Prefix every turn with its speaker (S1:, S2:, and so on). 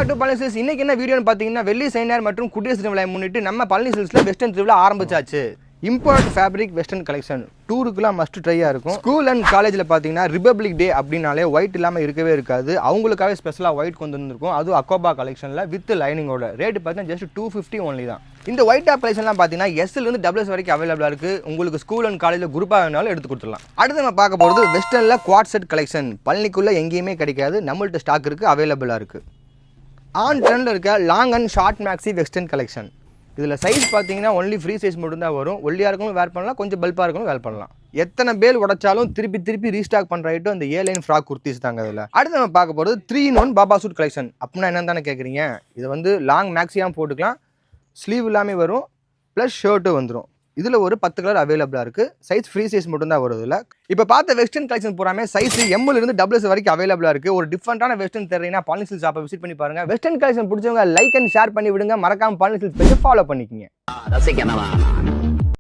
S1: Back to Palani silks. இன்னைக்கு என்ன வீடியோன்னு பார்த்தீங்கன்னா வெள்ளி சைனார் மற்றும் குடியரசு தின விழாவை முன்னிட்டு நம்ம பழனி சில்க்ஸில் வெஸ்டர்ன் திருவிழா ஆரம்பிச்சாச்சு. இம்போர்ட் ஃபேப்ரிக் வெஸ்டர்ன் கலெக்ஷன் டூருக்குலாம் மஸ்ட் ட்ரையாக இருக்கும். ஸ்கூல் அண்ட் காலேஜில் பார்த்தீங்கன்னா ரிபப்ளிக் டே அப்படின்னாலே ஒயிட் இல்லாமல் இருக்கவே இருக்காது. அவங்களுக்காகவே ஸ்பெஷலாக ஒயிட் கொண்டு வந்துருக்கும். அதுவும் அக்கோபா கலெக்ஷனில் வித் லைனிங்கோட ரேட்டு பார்த்தீங்கன்னா ஜஸ்ட் 250 ஒன்லி தான். இந்த ஒயிட் டாப் கலெக்ஷன்லாம் பார்த்தீங்கன்னா எஸ்லேருந்து டபுள்எஸ் வரைக்கும் அவைலபிளாக இருக்குது. உங்களுக்கு ஸ்கூல் அண்ட் காலேஜில் குரூப்பாக வேணாலும் எடுத்து கொடுத்துடலாம். அடுத்து நம்ம பார்க்க போகிறது வெஸ்டர்னில் குவாட் செட் கலெக்ஷன். பழனிக்குள்ளே எங்கேயுமே கிடைக்காது. நம்மள்ட்ட ஸ்டாக் இருக்குது, அவைலபிளாக இருக்குது. ஆன் ட்ரெண்டில் இருக்க long and short maxi western collection. இதில் சைஸ் பார்த்தீங்கன்னா ஒன்லி ஃப்ரீ சைஸ் மட்டும் தான் வரும். ஒல்லியாக இருக்கணும் வேர் பண்ணலாம், கொஞ்சம் பல்பாக இருக்கணும் வேர் பண்ணலாம். எத்தனை பேல் உடைச்சாலும் திருப்பி ரீஸ்டாக் பண்ணுற ஐட்டம் இந்த ஏலைன் ஃப்ராக் குர்த்திஸ் தாங்க. அதில் அடுத்து நம்ம பார்க்க போகிறது 3-in-1 பாபா சூட் கலெக்ஷன். அப்படின்னா என்னன்னு தானே கேட்குறீங்க. இது வந்து லாங் மேக்ஸியாக போட்டுக்கலாம், ஸ்லீவ் எல்லாமே வரும், ப்ளஸ் ஷர்ட்டும் வந்துடும். இதில் ஒரு 10 கலர் அவைலபிளாக இருக்குது. சைஸ் ஃப்ரீ சைஸ் மட்டும் தான் வருது. இல்லை இப்போ பார்த்த வெஸ்டர்ன் கலெக்ஷன் பூராமே சைஸ் எம்மிலிருந்து டபுள்எஸ் வரைக்கும் அவைலபிளாக இருக்குது. ஒரு டிஃப்ரெண்டான வெஸ்டர்ன் தெரியுன்னா பழனி சில்க்ஸ் ஷாப்பை விசிட் பண்ணி பாருங்கள். வெஸ்டர்ன் கலெக்ஷன் பிடிச்சவங்க லைக் அண்ட் ஷேர் பண்ணி விடுங்க. மறக்காம பழனி சில்க்ஸ் பேஜை ஃபாலோ பண்ணிக்கோங்க.